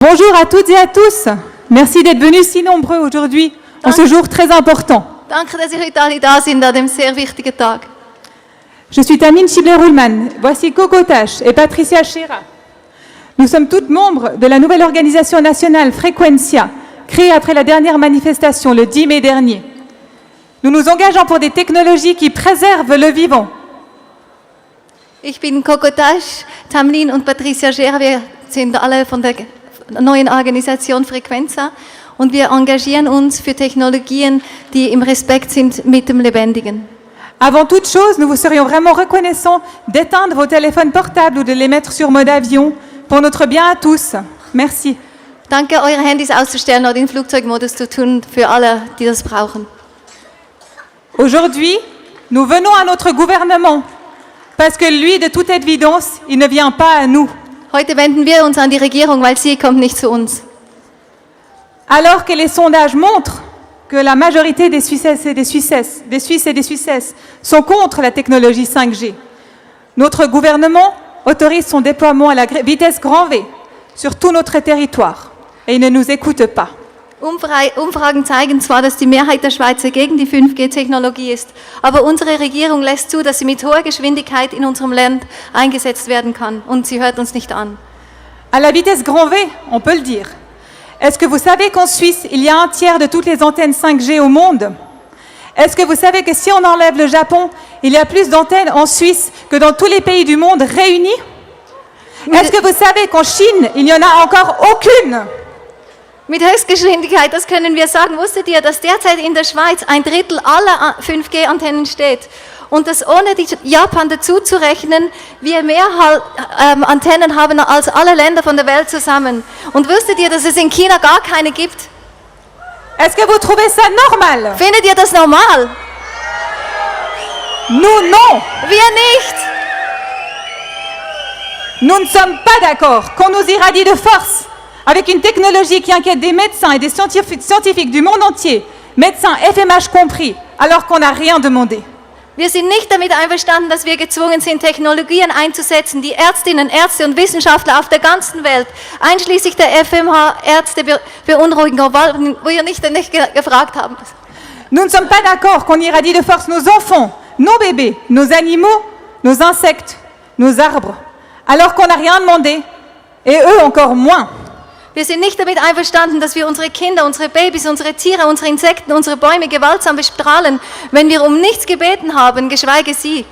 Bonjour à toutes et à tous. Merci d'être venus si nombreux aujourd'hui, en ce jour très important. Danke, dass ihr heute alle da sind an dem sehr wichtigen Tag. Je suis Tamine Schibler-Ruhlmann. Voici Coco Tache et Patricia Schera. Nous sommes toutes membres de la nouvelle organisation nationale Frequentia, créée après la dernière manifestation, le 10 mai dernier. Nous nous engageons pour des technologies qui préservent le vivant. Ich bin Coco Tasch, Tamlin und Patricia Scherer. Wir sind alle von der neuen Organisation Frequenza und wir engagieren uns für Technologien, die im Respekt sind mit dem Lebendigen. Avant toute chose, nous vous serions vraiment reconnaissants d'éteindre vos téléphones portables ou de les mettre sur mode avion pour notre bien à tous. Merci. Danke, eure Handys auszustellen oder in Flugzeugmodus zu tun für alle, die das brauchen. Aujourd'hui, nous venons à notre gouvernement parce que lui, de toute évidence, il ne vient pas à nous. Heute wenden wir uns an die Regierung, weil sie kommt nicht zu uns. Alors que les sondages montrent que la majorité des Suisses et des Suisses sont contre la technologie 5G, notre gouvernement autorise son déploiement à la vitesse grand V sur tout notre territoire et il ne nous écoute pas. Umfragen zeigen zwar, dass die Mehrheit der Schweizer gegen die 5G-Technologie ist, aber unsere Regierung lässt zu, dass sie mit hoher Geschwindigkeit in unserem Land eingesetzt werden kann und sie hört uns nicht an. À la vitesse grand V, on peut le dire. Est-ce que vous savez qu'en Suisse, il y a un tiers de toutes les antennes 5G au monde? Est-ce que vous savez que si on enlève le Japon, il y a plus d'antennes en Suisse que dans tous les pays du monde réunis? Est-ce que vous savez qu'en Chine, il n'y en a encore aucune? Mit Höchstgeschwindigkeit, das können wir sagen. Wusstet ihr, dass derzeit in der Schweiz ein Drittel aller 5G-Antennen steht? Und dass ohne Japan dazu zu rechnen, wir mehr Antennen haben als alle Länder von der Welt zusammen. Und wusstet ihr, dass es in China gar keine gibt? Est-ce que vous trouvez ça normal? Findet ihr das normal? Nous, non. Wir nicht. Nous ne sommes pas d'accord qu'on nous irradie de force avec une technologie qui inquiète des médecins et des scientifiques du monde entier, médecins FMH compris, alors qu'on n'a rien demandé. Wir sind nicht damit einverstanden, dass wir gezwungen sind, Technologien einzusetzen, die Ärztinnen, Ärzte und Wissenschaftler auf der ganzen Welt, einschließlich der FMH-Ärzte, beunruhigen, obwohl wir nicht gefragt haben. Nous ne sommes pas d'accord qu'on irradie de force nos enfants, nos bébés, nos animaux, nos insectes, nos arbres, alors qu'on n'a rien demandé, et eux encore moins. Wir sind nicht damit einverstanden, dass wir unsere Kinder, unsere Babys, unsere Tiere, unsere Insekten, unsere Bäume gewaltsam bestrahlen, wenn wir um nichts gebeten haben, geschweige sie.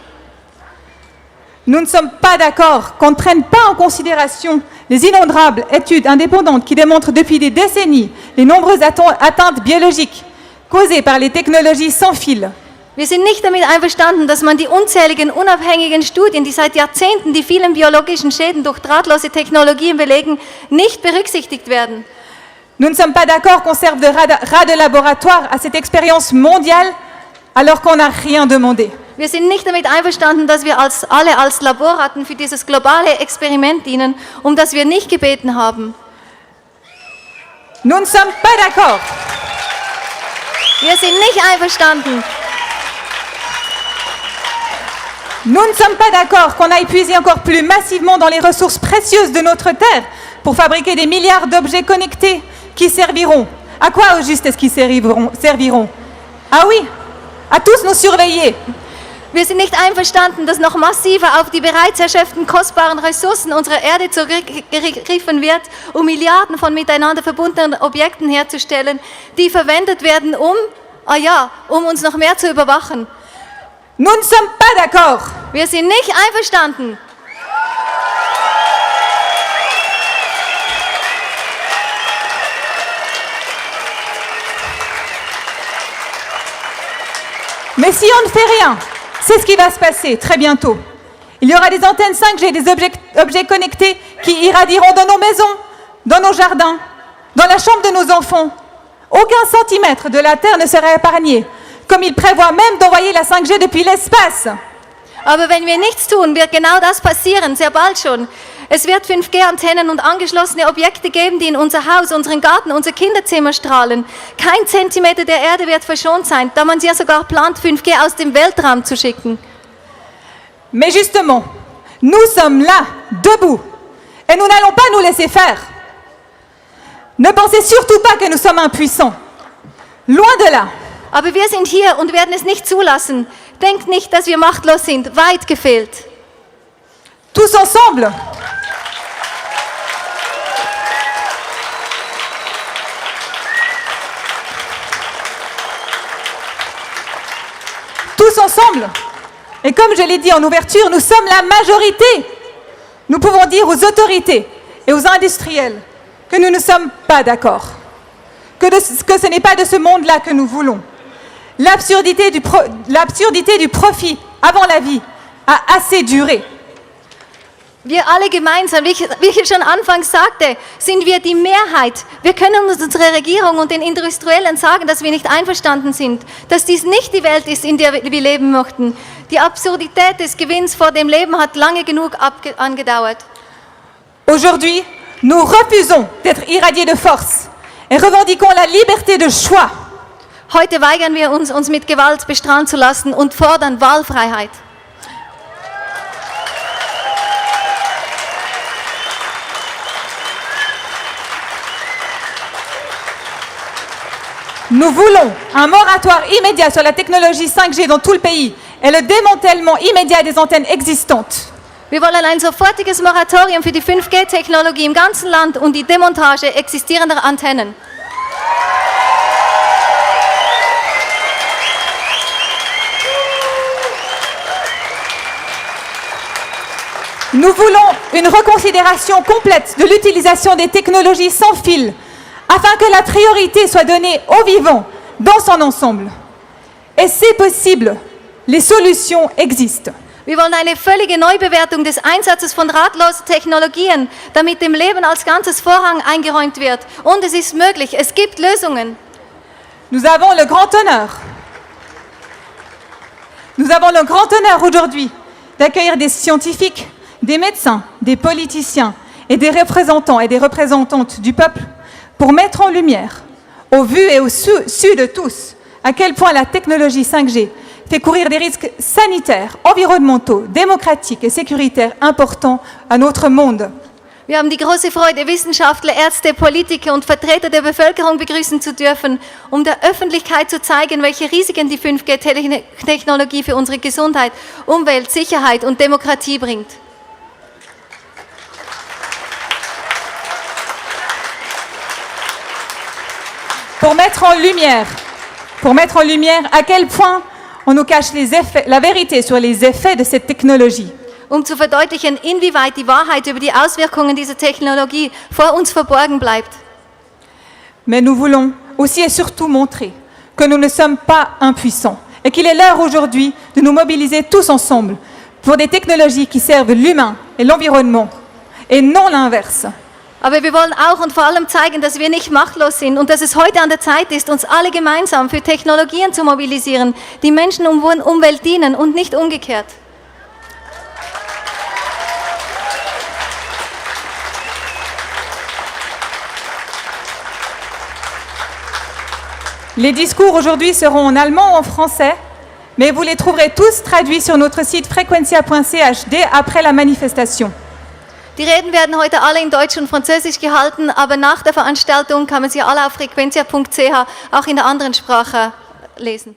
Nous ne sommes pas d'accord qu'on ne prenne pas en considération les innombrables études indépendantes qui démontrent depuis des décennies les nombreuses atteintes biologiques causées par les technologies sans fil. Wir sind nicht damit einverstanden, dass man die unzähligen unabhängigen Studien, die seit Jahrzehnten die vielen biologischen Schäden durch drahtlose Technologien belegen, nicht berücksichtigt werden. Nous ne sommes pas d'accord qu'on serve de rat de laboratoire à cette expérience mondiale alors qu'on n'a rien demandé. Wir sind nicht damit einverstanden, dass wir alle als Laborratten für dieses globale Experiment dienen, um das wir nicht gebeten haben. Nous ne sommes pas d'accord. Wir sind nicht einverstanden. Nous ne sommes pas d'accord qu'on aille puiser encore plus massivement dans les ressources précieuses de notre Terre pour fabriquer des milliards d'objets connectés qui serviront. À quoi au juste est-ce qu'ils serviront? Ah oui, à tous nous surveiller. Wir sind nicht einverstanden, dass noch massiver auf die bereits erschöpften kostbaren Ressourcen unserer Erde zurückgegriffen wird, um Milliarden von miteinander verbundenen Objekten herzustellen, die verwendet werden, um uns noch mehr zu überwachen. Nous ne sommes pas d'accord. Wir sind nicht einverstanden. Mais si on ne fait rien, c'est ce qui va se passer très bientôt. Il y aura des antennes 5G, des objets connectés qui irradieront dans nos maisons, dans nos jardins, dans la chambre de nos enfants. Aucun centimètre de la Terre ne sera épargné. Comme il prévoit même d'envoyer la 5G depuis l'espace. Aber wenn wir nichts tun, wird genau das passieren, sehr bald schon. Es wird 5G-Antennen und angeschlossene Objekte geben, die in unser Haus, unseren Garten, unser Kinderzimmer strahlen. Kein Zentimeter der Erde wird verschont sein, da man ja sogar plant, 5G aus dem Weltraum zu schicken. Mais justement, nous sommes là, debout, et nous n'allons pas nous laisser faire. Ne pensez surtout pas que nous sommes impuissants. Loin de là. Aber wir sind hier und werden es nicht zulassen. Denkt nicht, dass wir machtlos sind. Weit gefehlt. Tous ensemble. Tous ensemble. Et comme je l'ai dit en ouverture, nous sommes la majorité. Nous pouvons dire aux autorités et aux industriels que nous ne sommes pas d'accord, que ce n'est pas de ce monde-là que nous voulons. L'absurdité du Profit avant la vie a assez duré. Wir alle gemeinsam, wie ich schon anfangs sagte, sind wir die Mehrheit. Wir können unserer Regierung und den Industriellen sagen, dass wir nicht einverstanden sind, dass dies nicht die Welt ist, in der wir leben möchten. Die Absurdität des Gewinns vor dem Leben hat lange genug angedauert. Aujourd'hui, nous refusons d'être irradiés de force et revendiquons la liberté de choix. Heute weigern wir uns mit Gewalt bestrahlen zu lassen und fordern Wahlfreiheit. Nous voulons un moratoire immédiat sur la technologie 5G dans tout le pays et le démantèlement immédiat des antennes existantes. Wir wollen ein sofortiges Moratorium für die 5G-Technologie im ganzen Land und die Demontage existierender Antennen. Nous voulons une reconsidération complète de l'utilisation des technologies sans fil, afin que la priorité soit donnée aux vivants dans son ensemble. Et c'est possible, les solutions existent. Wir wollen eine völlige Neubewertung des Einsatzes von drahtlosen Technologien, damit dem Leben als ganzes Vorrang eingeräumt wird. Und es ist möglich, es gibt Lösungen. Nous avons le grand honneur aujourd'hui d'accueillir des scientifiques, des médecins, des politiciens et des représentants et des représentantes du peuple pour mettre en lumière, au vu et au su de tous, à quel point la technologie 5G fait courir des risques sanitaires, environnementaux, démocratiques et sécuritaires importants à notre monde. Wir haben die große Freude, Wissenschaftler, Ärzte, Politiker und Vertreter der Bevölkerung begrüßen zu dürfen, um der Öffentlichkeit zu zeigen, welche Risiken die 5G-Technologie für unsere Gesundheit, Umwelt, Sicherheit und Demokratie bringt. Pour mettre en lumière à quel point on nous cache la vérité sur les effets de cette technologie. Zu verdeutlichen, inwieweit die Wahrheit über die Auswirkungen dieser Technologie vor uns verborgen bleibt. Mais nous voulons aussi et surtout montrer que nous ne sommes pas impuissants et qu'il est l'heure aujourd'hui de nous mobiliser tous ensemble pour des technologies qui servent l'humain et l'environnement et non l'inverse. Aber wir wollen auch und vor allem zeigen, dass wir nicht machtlos sind und dass es heute an der Zeit ist, uns alle gemeinsam für Technologien zu mobilisieren, die Menschen und Umwelt dienen und nicht umgekehrt. Les discours aujourd'hui seront en allemand ou en français, mais vous les trouverez tous traduits sur notre site frequentia.ch dès après la manifestation. Die Reden werden heute alle in Deutsch und Französisch gehalten, aber nach der Veranstaltung kann man sie alle auf frequentia.ch auch in der anderen Sprache lesen.